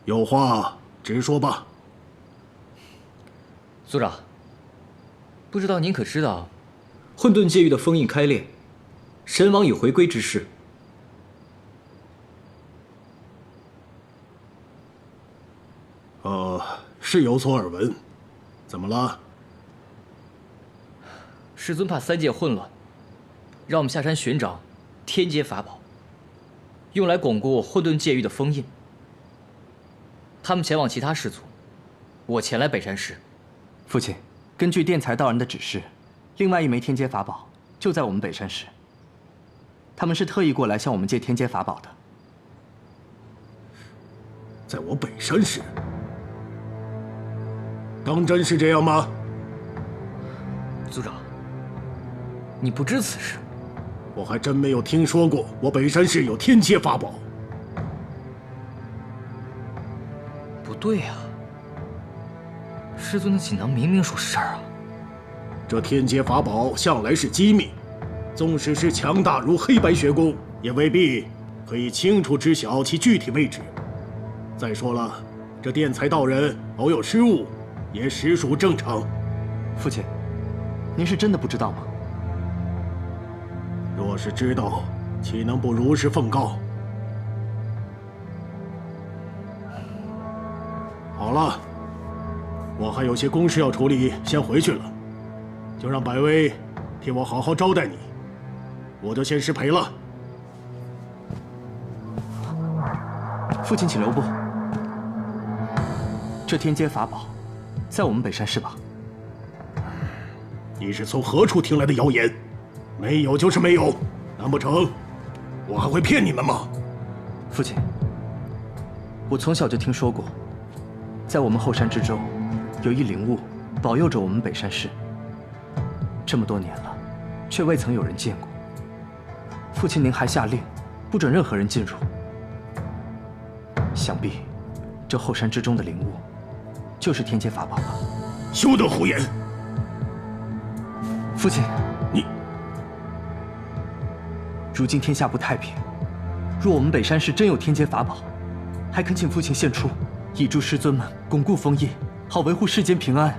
有话直说吧。族长，不知道您可知道，混沌界域的封印开裂，神王已回归之事。是有所耳闻，怎么了？师尊怕三界混乱，让我们下山寻找天阶法宝，用来巩固混沌界域的封印。他们前往其他氏族，我前来北山市。父亲，根据殿才道人的指示，另外一枚天阶法宝就在我们北山市。他们是特意过来向我们借天阶法宝的。在我北山市？当真是这样吗？族长，你不知此事？我还真没有听说过我北山市有天阶法宝。不对呀，师尊的锦囊明明说是这儿啊。这天阶法宝向来是机密，纵使是强大如黑白学宫，也未必可以清楚知晓其具体位置。再说了，这殿才道人偶有失误，也实属正常。父亲，您是真的不知道吗？若是知道，岂能不如实奉告？好了，我还有些公事要处理，先回去了。就让百威替我好好招待你，我就先失陪了。父亲，请留步。这天阶法宝在我们北山市吧？你是从何处听来的谣言？没有就是没有，难不成我还会骗你们吗？父亲，我从小就听说过，在我们后山之中有一灵物保佑着我们北山市。这么多年了，却未曾有人见过。父亲您还下令，不准任何人进入。想必这后山之中的灵物，就是天阶法宝吧？休得胡言！父亲，你如今天下不太平，若我们北山市真有天阶法宝，还恳请父亲献出，以助师尊们巩固封印，好维护世间平安。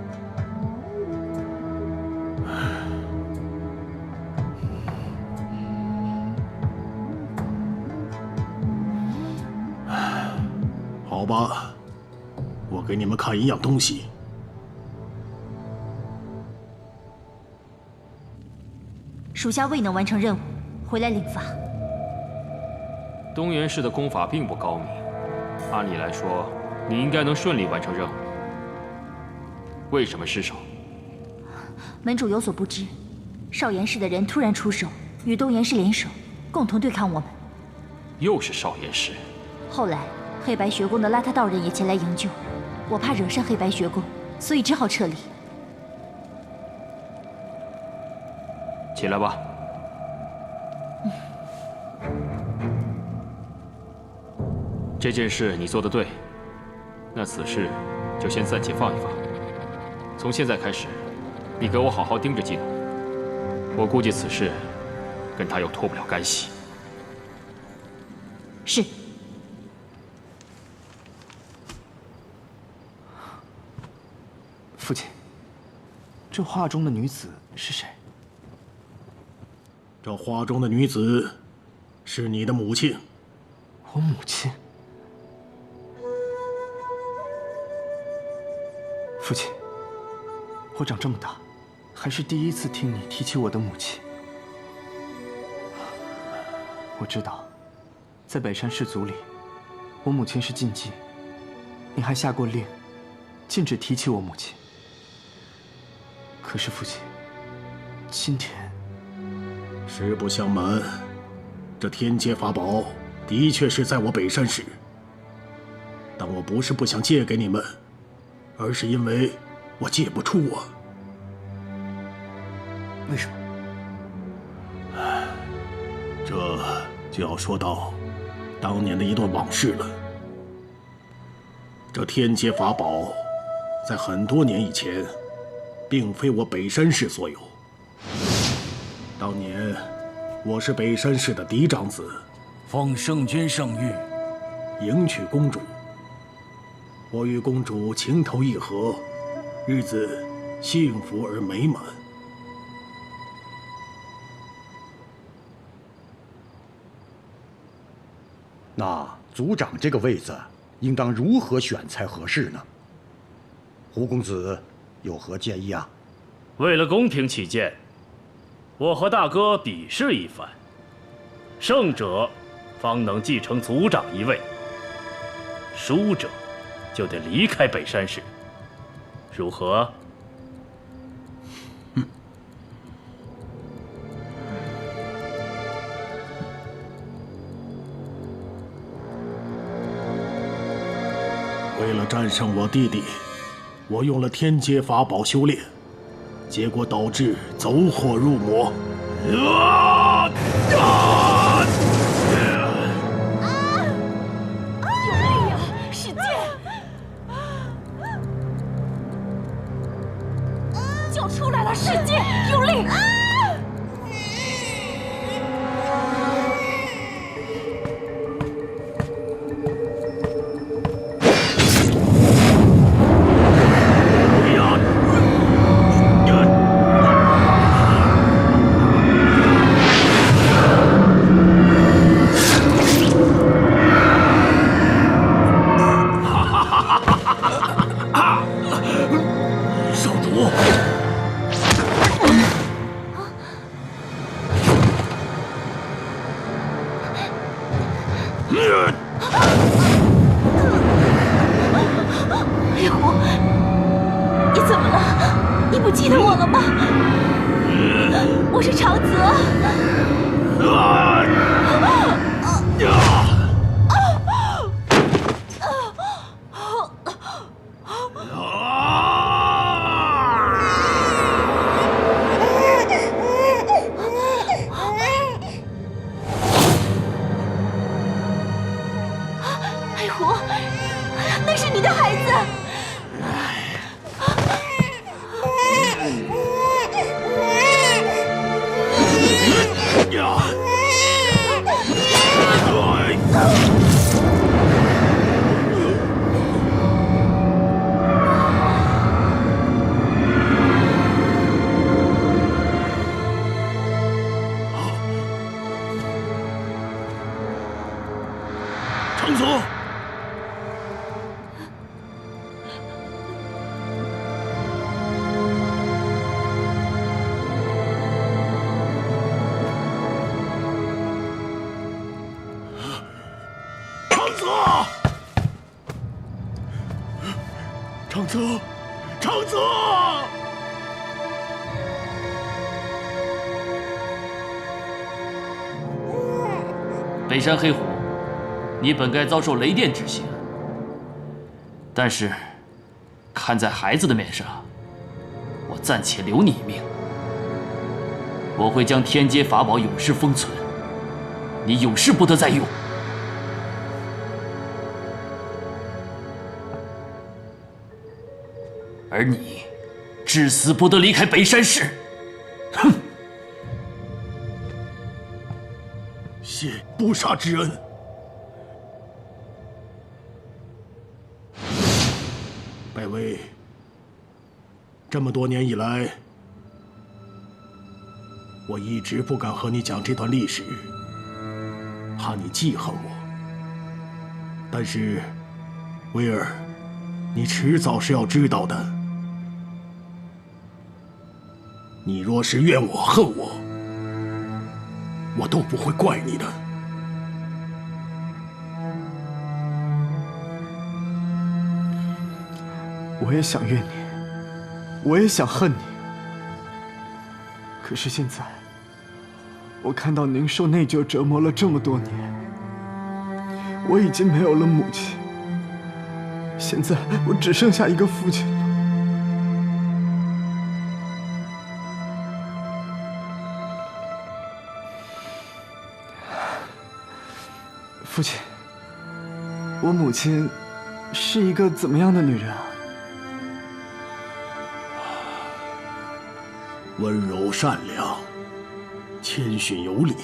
好吧，我给你们看一样东西。属下未能完成任务，回来领罚。东原氏的功法并不高明，按理来说，你应该能顺利完成任务。为什么失手？门主有所不知，少岩氏的人突然出手，与东岩氏联手，共同对抗我们。又是少岩氏。后来，黑白学宫的邋遢道人也前来营救，我怕惹上黑白学宫，所以只好撤离。起来吧。这件事你做得对，那此事就先暂且放一放。从现在开始，你给我好好盯着季奴。我估计此事跟他又脱不了干系。是。父亲，这画中的女子是谁？这画中的女子是你的母亲。我母亲？父亲，我长这么大，还是第一次听你提起我的母亲。我知道，在北山氏族里，我母亲是禁忌，你还下过令，禁止提起我母亲。可是父亲，今天……实不相瞒，这天阶法宝的确是在我北山市，但我不是不想借给你们，而是因为我借不出啊。为什么？这就要说到当年的一段往事了。这天阶法宝，在很多年以前，并非我北山市所有。当年，我是北山市的嫡长子，奉圣君圣谕，迎娶公主。我与公主情投意合，日子幸福而美满。那族长这个位子，应当如何选才合适呢？胡公子有何建议啊？为了公平起见，我和大哥比试一番，胜者方能继承族长一位，输者就得离开北山市，如何？为了战胜我弟弟，我用了天阶法宝修炼，结果导致走火入魔。有力呀，使劲！就出来了，使劲，用力！黑狐，你怎么了？你不记得我了吗？我是长泽。黑狐，那是你的孩子。长泽，长泽，长泽！北山黑虎，你本该遭受雷电之刑，但是看在孩子的面上，我暂且留你一命。我会将天阶法宝永世封存，你永世不得再用。而你，至死不得离开北山市。哼！谢不杀之恩。百威，这么多年以来，我一直不敢和你讲这段历史，怕你记恨我。但是，威尔，你迟早是要知道的。你若是怨我恨我，我都不会怪你的。我也想怨你，我也想恨你。可是现在，我看到您受内疚折磨了这么多年，我已经没有了母亲，现在我只剩下一个父亲了。父亲，我母亲是一个怎么样的女人啊？温柔善良，谦逊有礼，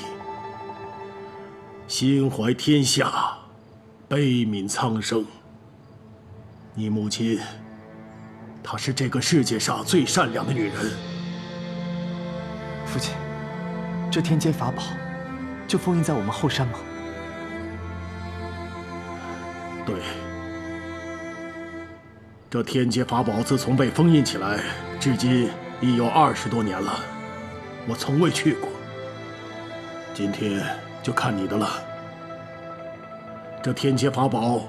心怀天下，悲悯苍生。你母亲，她是这个世界上最善良的女人。父亲，这天阶法宝就封印在我们后山吗？对，这天阶法宝自从被封印起来，至今已有20多年了，我从未去过。今天就看你的了。这天阶法宝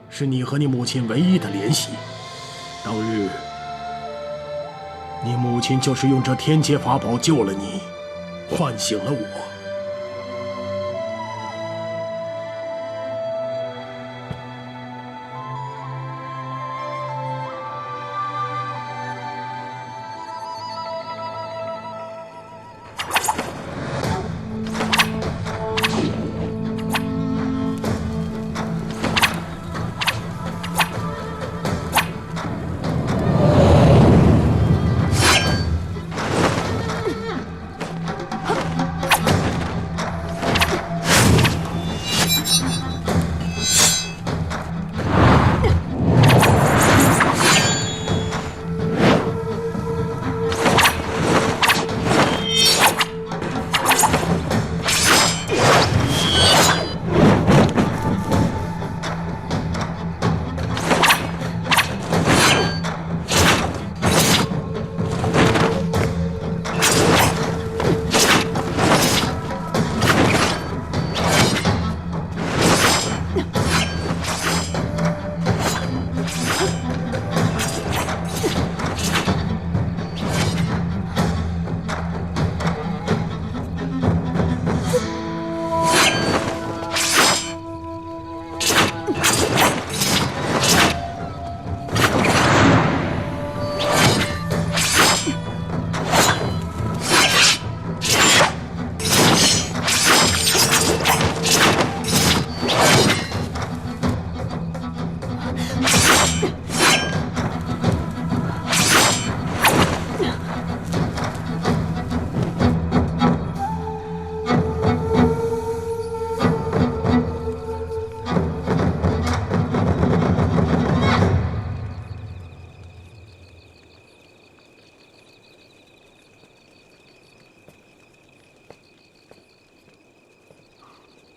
是你和你母亲唯一的联系。当日，你母亲就是用这天阶法宝救了你，唤醒了我。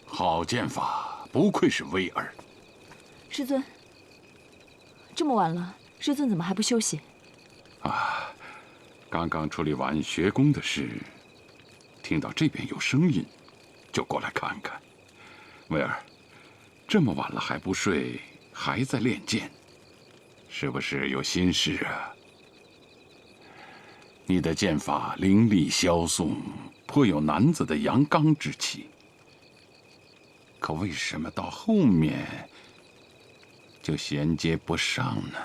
好剑法，不愧是威儿。师尊，这么晚了，师尊怎么还不休息？啊，刚刚处理完学宫的事，听到这边有声音，就过来看看。威儿，这么晚了还不睡，还在练剑，是不是有心事啊？你的剑法凌厉萧肃，颇有男子的阳刚之气。可为什么到后面就衔接不上呢？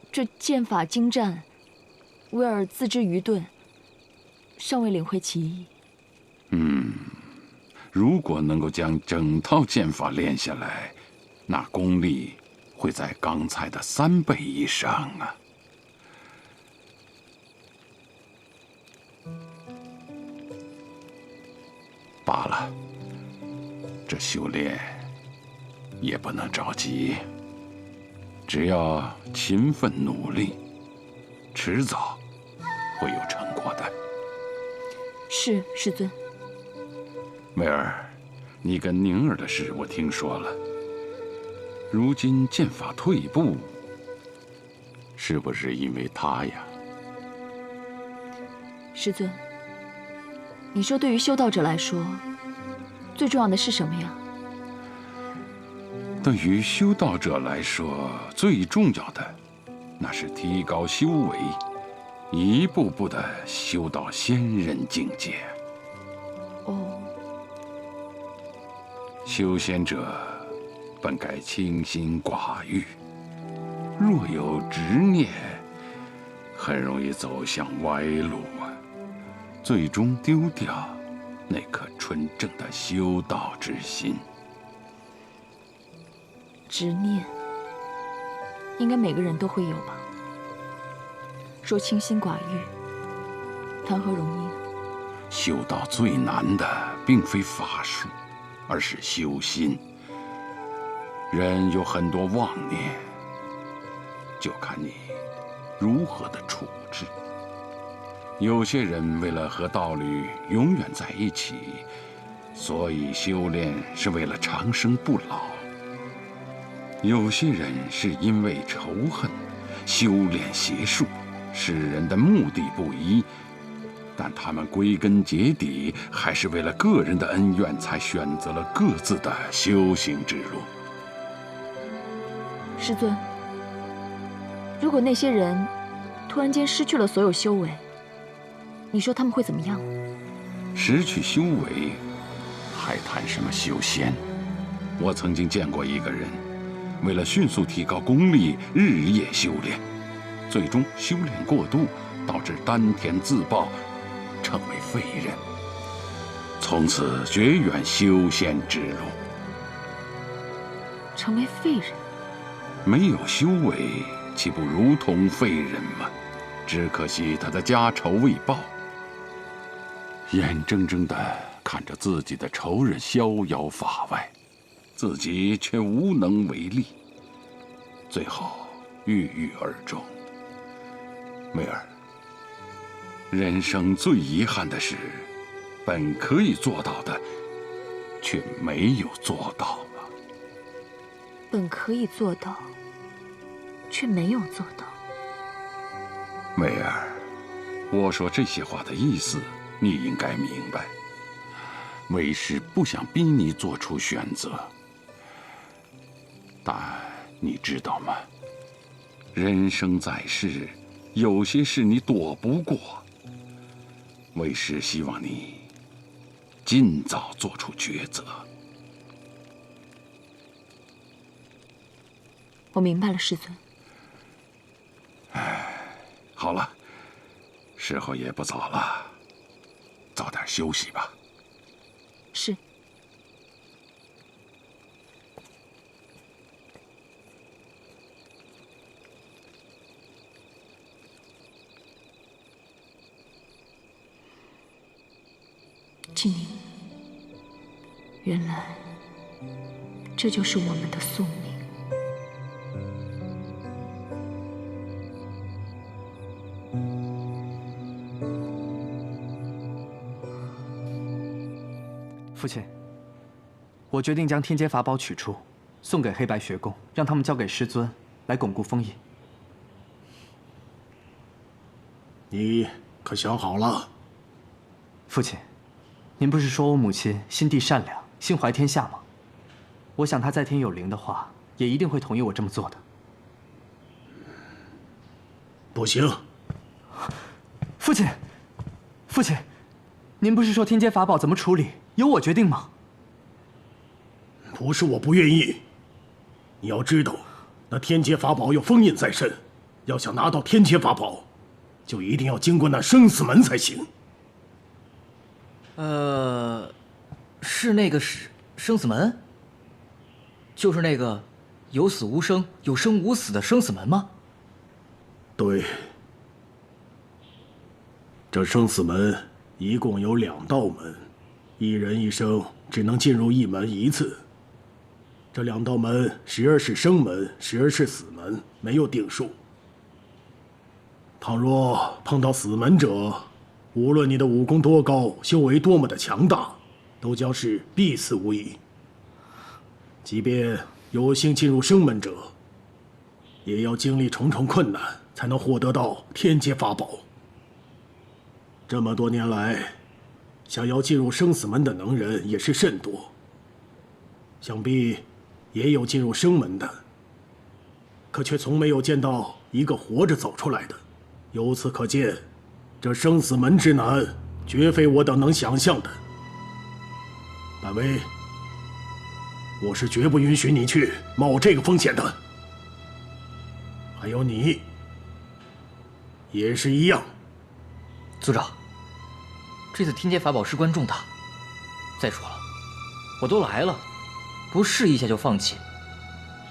这剑法精湛，威尔自知愚钝，尚未领会其意。如果能够将整套剑法练下来，那功力会在刚才的3倍以上啊！罢了，这修炼也不能着急，只要勤奋努力，迟早会有成果的。是，师尊。威儿，你跟宁儿的事我听说了。如今剑法退步，是不是因为她呀？师尊，你说对于修道者来说，最重要的是什么呀？对于修道者来说，最重要的，那是提高修为，一步步的修到仙人境界。哦，修仙者本该清心寡欲，若有执念，很容易走向歪路啊，最终丢掉那颗纯正的修道之心。执念，应该每个人都会有吧？说清心寡欲，谈何容易呢？修道最难的，并非法术，而是修心。人有很多妄念，就看你如何的处置。有些人为了和道侣永远在一起，所以修炼是为了长生不老；有些人是因为仇恨，修炼邪术。世人的目的不一，但他们归根结底还是为了个人的恩怨，才选择了各自的修行之路。师尊，如果那些人突然间失去了所有修为，你说他们会怎么样？失去修为，还谈什么修仙？我曾经见过一个人，为了迅速提高功力，日夜修炼，最终修炼过度，导致丹田自爆，成为废人，从此绝远修仙之路。成为废人？没有修为，岂不如同废人吗？只可惜他的家仇未报，眼睁睁地看着自己的仇人逍遥法外，自己却无能为力，最后郁郁而终。梅儿，人生最遗憾的是，本可以做到的，却没有做到啊。本可以做到，却没有做到。梅儿，我说这些话的意思，你应该明白。为师不想逼你做出选择，但你知道吗？人生在世，有些事你躲不过。为师希望你尽早做出抉择。我明白了，师尊。好了，时候也不早了，早点休息吧。是。志宁，原来这就是我们的宿命。父亲，我决定将天阶法宝取出，送给黑白学宫，让他们交给师尊来巩固封印。你可想好了？父亲，您不是说我母亲心地善良，心怀天下吗？我想她在天有灵的话，也一定会同意我这么做的。不行，父亲，父亲，您不是说天阶法宝怎么处理由我决定吗？不是我不愿意，你要知道，那天阶法宝有封印在身，要想拿到天阶法宝，就一定要经过那生死门才行。是那个生死门？就是那个有死无生、有生无死的生死门吗？对，这生死门一共有2道门，一人一生只能进入一门一次。这2道门时而是生门，时而是死门，没有定数。倘若碰到死门者，无论你的武功多高，修为多么的强大，都将是必死无疑。即便有幸进入生门者，也要经历重重困难，才能获得到天阶法宝。这么多年来，想要进入生死门的能人也是甚多，想必也有进入生门的，可却从没有见到一个活着走出来的。由此可见，这生死门之难，绝非我等能想象的。百威，我是绝不允许你去冒这个风险的。还有你，也是一样。族长，这次天阶法宝事关重大。再说了，我都来了，不试一下就放弃，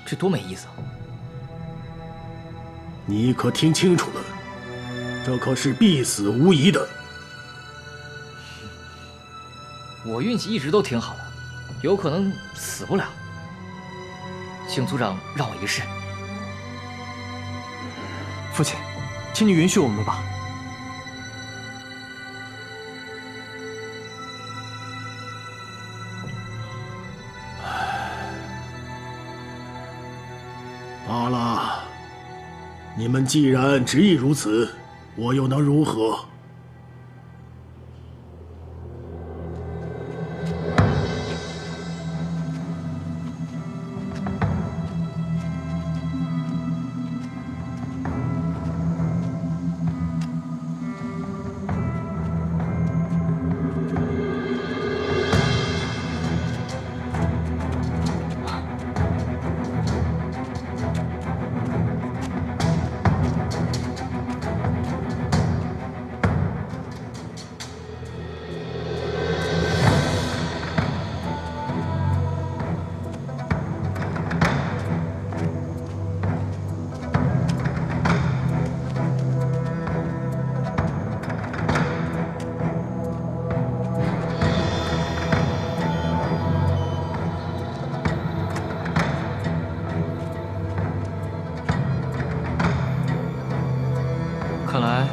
这多没意思啊！你可听清楚了，这可是必死无疑的。我运气一直都挺好的，有可能死不了。请族长让我一试。父亲，请你允许我们吧。罢了，你们既然执意如此，我又能如何？看来，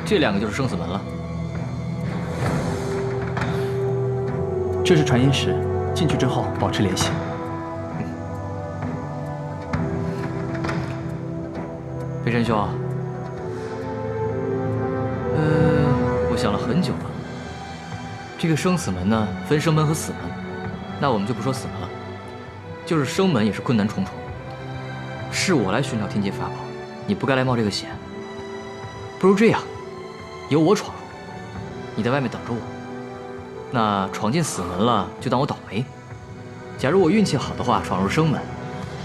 这2个就是生死门了。这是传音石，进去之后保持联系。北辰兄，我想了很久了。这个生死门呢，分生门和死门，那我们就不说死门了，就是生门也是困难重重。是我来寻找天阶法宝，你不该来冒这个险。不如这样，由我闯入，你在外面等着我。那闯进死门了，就当我倒霉。假如我运气好的话，闯入生门，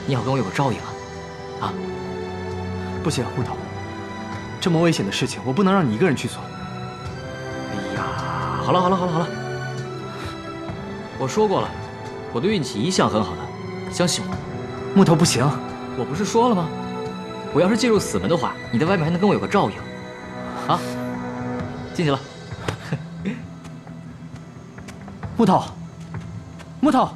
你好跟我有个照应啊！啊！不行，木头，这么危险的事情，我不能让你一个人去做。哎呀，好了，我说过了，我的运气一向很好的，相信我。木头不行，我不是说了吗？我要是进入死门的话，你在外面还能跟我有个照应。啊，进去了。木头，木头。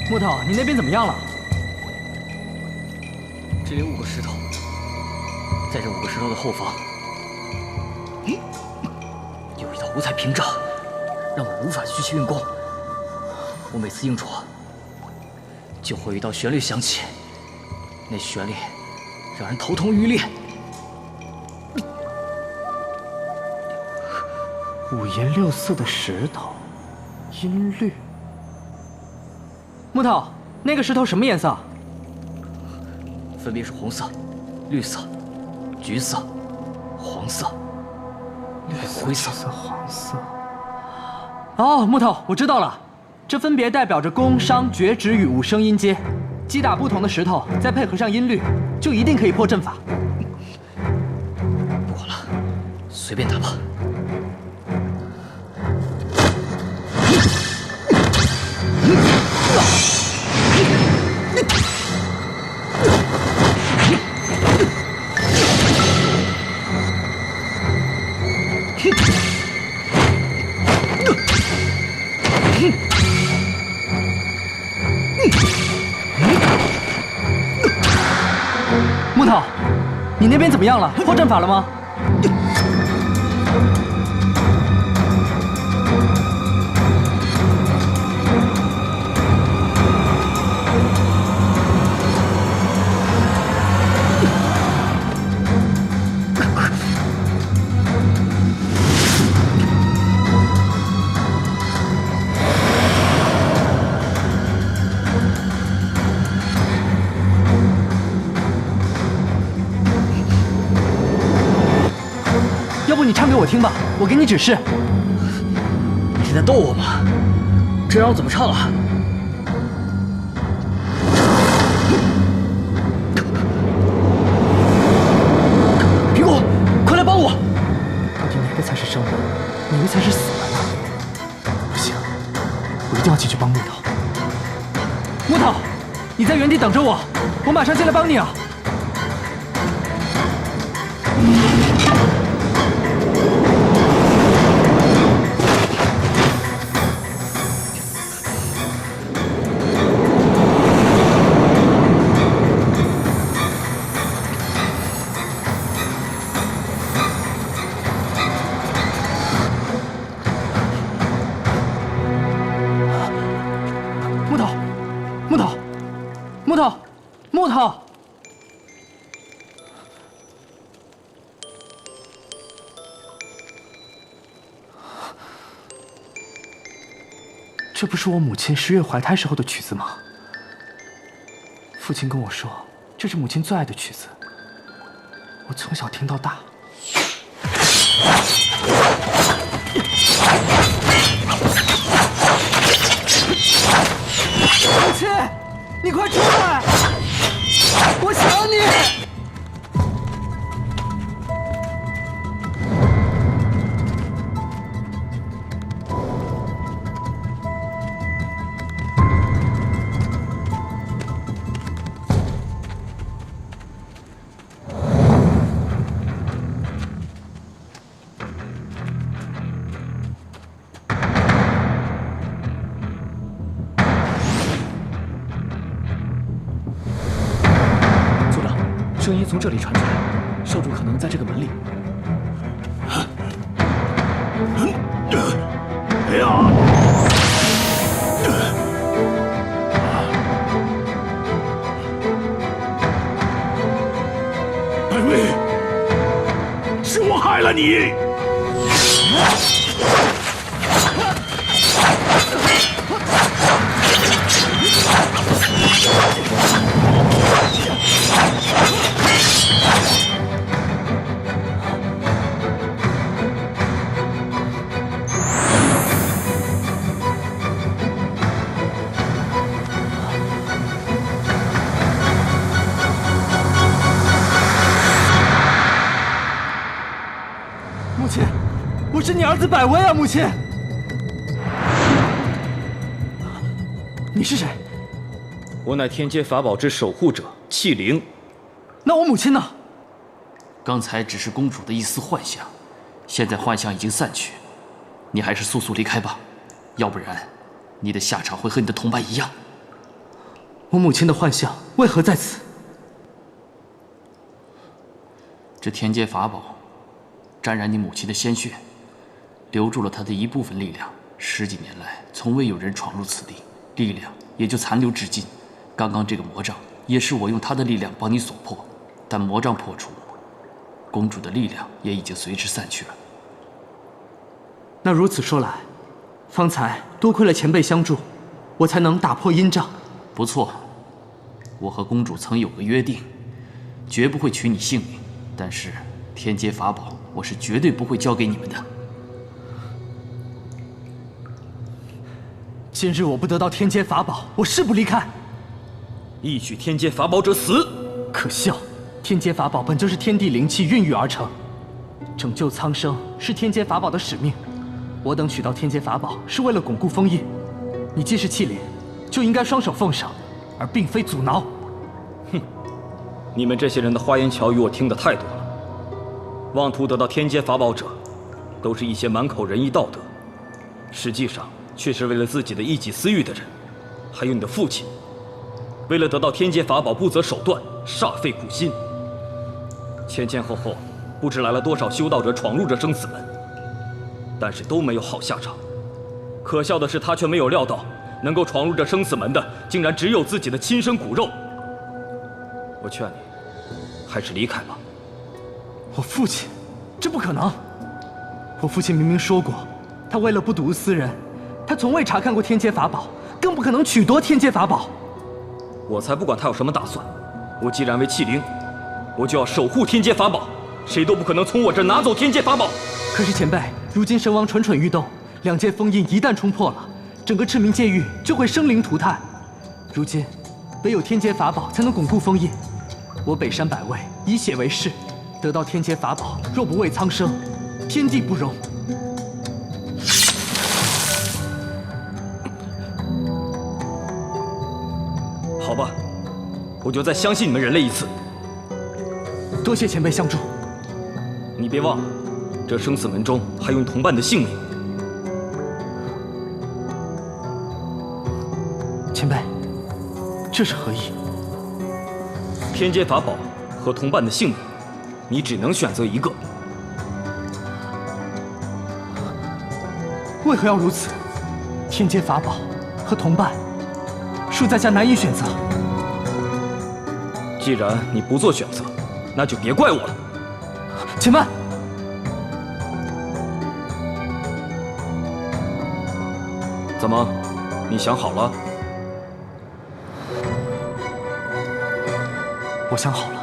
木头，你那边怎么样了？这里有5个石头，在这5个石头的后方，有一道五彩屏障，让我无法举起运弓。我每次硬闯，就会有一道旋律响起，那旋律让人头痛欲裂。5颜6色的石头，音律。木头，那个石头什么颜色？分别是红色、绿色、橘色、黄色、灰色、黄色。哦，木头，我知道了，这分别代表着宫、商、爵、职与5声音阶，击打不同的石头，再配合上音律，就一定可以破阵法。不管了，随便打吧。木头，你那边怎么样了？破阵法了吗？你唱给我听吧，我给你指示。你是在逗我吗？这让我怎么唱啊？苹果，快来帮我！到底哪个才是生的，哪个才是死的呢？不行，我一定要进去帮木头。木头，你在原地等着我，我马上进来帮你啊！木头，这不是我母亲10月怀胎时候的曲子吗？父亲跟我说，这是母亲最爱的曲子，我从小听到大。母亲，你快出来！我想你。声音从这里传出来，少主可能在这个门里。哎呀！百位，是我害了你！母亲，我是你儿子百威啊！母亲，你是谁？我乃天阶法宝之守护者弃灵。那我母亲呢？刚才只是公主的一丝幻象，现在幻象已经散去，你还是速速离开吧，要不然你的下场会和你的同伴一样。我母亲的幻象为何在此？这天阶法宝沾染你母亲的鲜血，留住了她的一部分力量。10几年来，从未有人闯入此地，力量也就残留至今。刚刚这个魔障，也是我用她的力量帮你所破，但魔障破除，公主的力量也已经随之散去了。那如此说来，方才多亏了前辈相助，我才能打破阴障。不错，我和公主曾有个约定，绝不会取你性命。但是天阶法宝，我是绝对不会交给你们的。今日我不得到天阶法宝，我誓不离开。一取天阶法宝者死。可笑！天阶法宝本就是天地灵气孕育而成，拯救苍生是天阶法宝的使命。我等取到天阶法宝是为了巩固封印。你既是契灵，就应该双手奉上，而并非阻挠。哼！你们这些人的花言巧语我听得太多了。妄图得到天阶法宝者，都是一些满口仁义道德，实际上却是为了自己的一己私欲的人。还有你的父亲，为了得到天阶法宝不择手段，煞费苦心。前后不知来了多少修道者闯入这生死门，但是都没有好下场。可笑的是，他却没有料到，能够闯入这生死门的，竟然只有自己的亲生骨肉。我劝你，还是离开吧。我父亲，这不可能！我父亲明明说过，他为了不睹私人，他从未查看过天阶法宝，更不可能取夺天阶法宝。我才不管他有什么打算，我既然为契灵，我就要守护天阶法宝，谁都不可能从我这拿走天阶法宝。可是前辈，如今神王蠢蠢欲动，2阶封印一旦冲破了，整个赤明界域就会生灵涂炭。如今，唯有天阶法宝才能巩固封印。我北山百味以血为誓，得到天阶法宝，若不为苍生，天地不容。好吧，我就再相信你们人类一次。多谢前辈相助。你别忘了，这生死门中还有你同伴的性命。前辈，这是何意？天阶法宝和同伴的性命，你只能选择一个。为何要如此？天阶法宝和同伴，恕在下难以选择。既然你不做选择，那就别怪我了。且慢！怎么，你想好了？我想好了，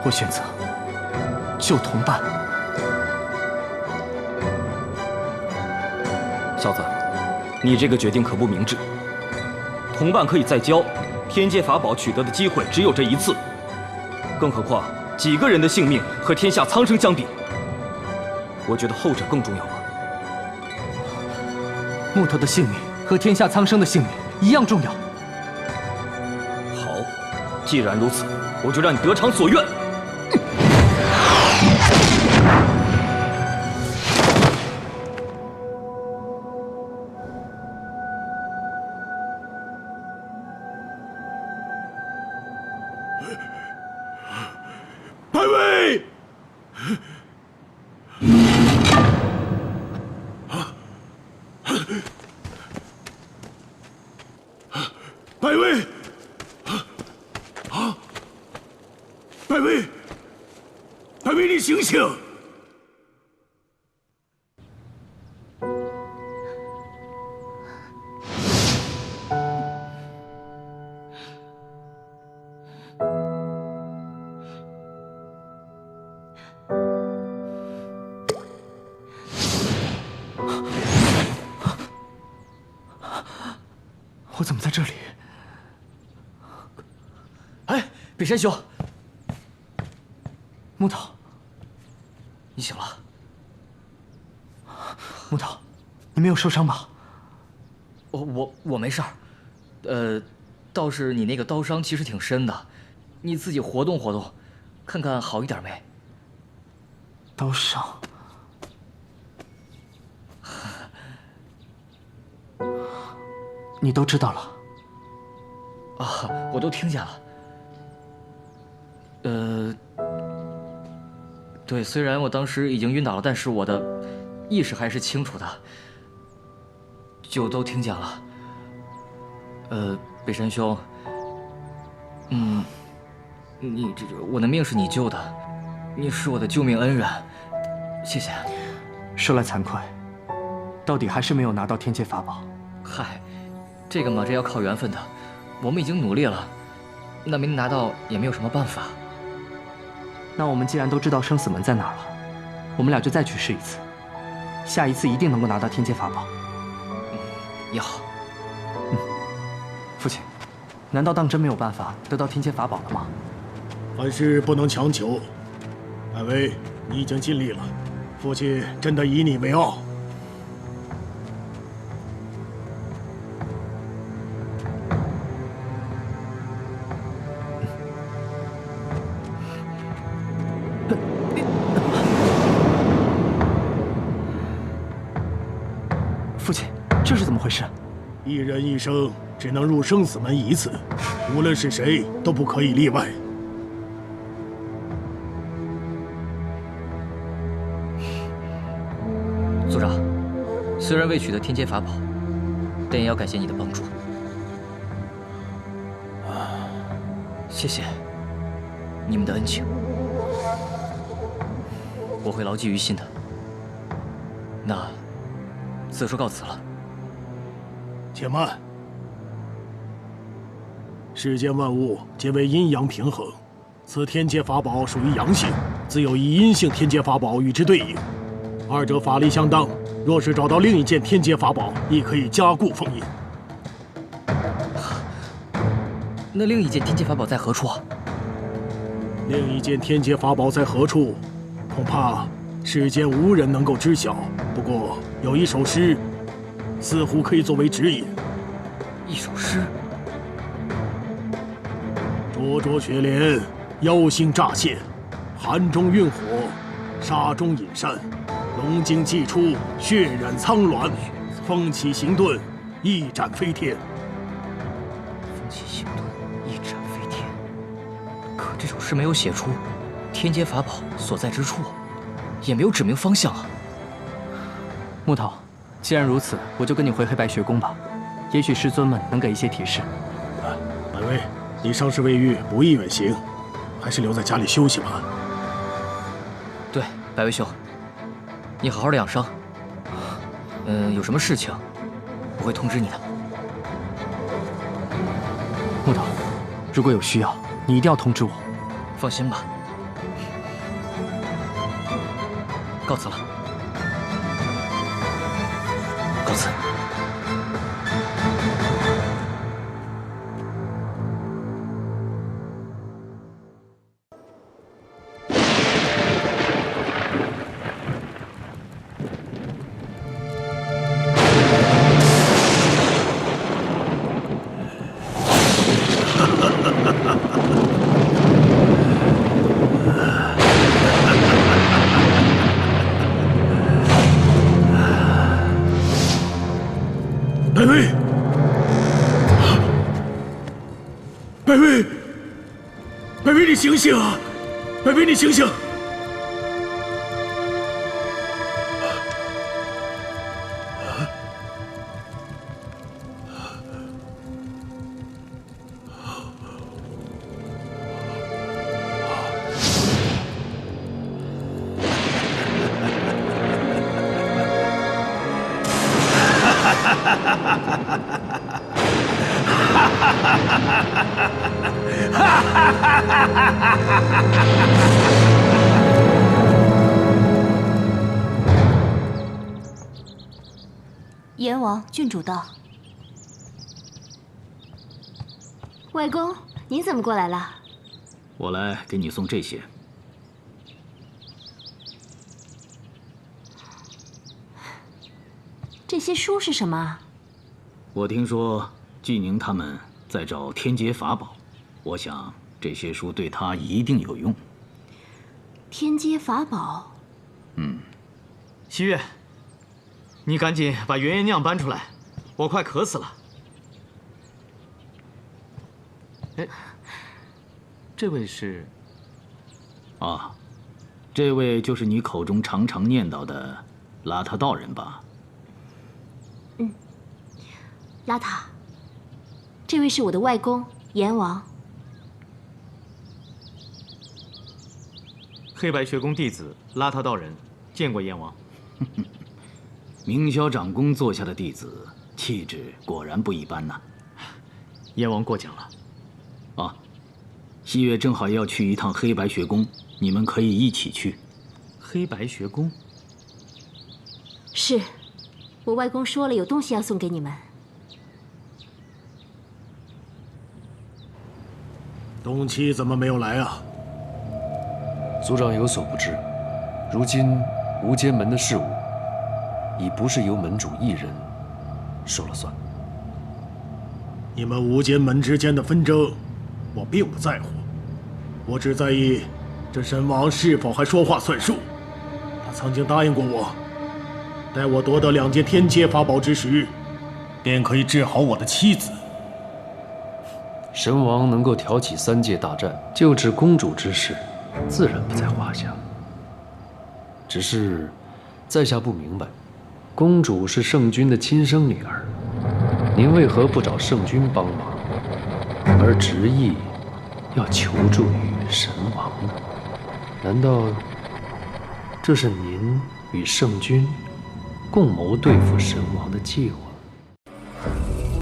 我选择救同伴。小子，你这个决定可不明智。同伴可以再交，天阶法宝取得的机会只有这一次，更何况几个人的性命和天下苍生相比，我觉得后者更重要吧。木头的性命和天下苍生的性命一样重要。好，既然如此，我就让你得偿所愿。百位，百位，百位，百位，你醒醒！我怎么在这里？哎，北山兄，木头，你醒了。木头，你没有受伤吧？我没事儿，倒是你那个刀伤其实挺深的，你自己活动活动，看看好一点没？刀伤。你都知道了？啊，我都听见了。对，虽然我当时已经晕倒了，但是我的意识还是清楚的，就都听见了。北山兄，我的命是你救的，你是我的救命恩人，谢谢。说来惭愧，到底还是没有拿到天阶法宝。嗨。这个嘛，这要靠缘分的。我们已经努力了，那没拿到也没有什么办法。那我们既然都知道生死门在哪儿了，我们俩就再去试一次，下一次一定能够拿到天阶法宝。也好。父亲，难道当真没有办法得到天阶法宝了吗？凡事不能强求。艾薇，你已经尽力了，父亲真的以你为傲。父亲，这是怎么回事？一人一生只能入生死门一次，无论是谁都不可以例外。族长，虽然未取得天阶法宝，但也要感谢你的帮助。谢谢你们的恩情，我会牢记于心的。那自说告辞了。且慢，世间万物皆为阴阳平衡，此天阶法宝属于阳性，自有一阴性天阶法宝与之对应，二者法力相当。若是找到另一件天阶法宝，亦可以加固封印。那另一件天阶法宝在何处啊？另一件天阶法宝在何处，恐怕世间无人能够知晓。不过有一首诗，似乎可以作为指引。一首诗。灼灼雪莲，妖星乍现，寒中运火，沙中引山。龙精既出，血染苍峦。风起行遁，一展飞天。风起行遁，一展飞天。可这首诗没有写出天阶法宝所在之处，也没有指明方向啊。木头，既然如此，我就跟你回黑白学宫吧。也许师尊们能给一些提示。百威，你伤势未愈，不宜远行，还是留在家里休息吧。对，百威兄，你好好的养伤。有什么事情，我会通知你的。木头，如果有需要，你一定要通知我。放心吧。告辞了。告辞。百威，百威，百威，你醒醒啊！百威，你醒醒！阎王，郡主到。外公，你怎么过来了？我来给你送这些。这些书是什么啊？我听说季宁他们在找天阶法宝，我想这些书对他一定有用。天阶法宝？西月，你赶紧把圆圆酿搬出来，我快渴死了。哎，这位是？啊，这位就是你口中常常念叨的邋遢道人吧？邋遢，这位是我的外公阎王。黑白学宫弟子邋遢道人，见过阎王。明霄长公座下的弟子，气质果然不一般呐。阎王过奖了。啊，西月正好要去一趟黑白学宫，你们可以一起去。黑白学宫？是，我外公说了，有东西要送给你们。东七怎么没有来啊？族长有所不知，如今无间门的事务已不是由门主一人说了算。你们无间门之间的纷争，我并不在乎，我只在意这神王是否还说话算数。他曾经答应过我，待我夺得2件天阶法宝之时，便可以治好我的妻子。神王能够挑起3界大战，救治公主之事，自然不在话下。只是，在下不明白，公主是圣君的亲生女儿，您为何不找圣君帮忙，而执意要求助于神王呢？难道这是您与圣君共谋对付神王的计划？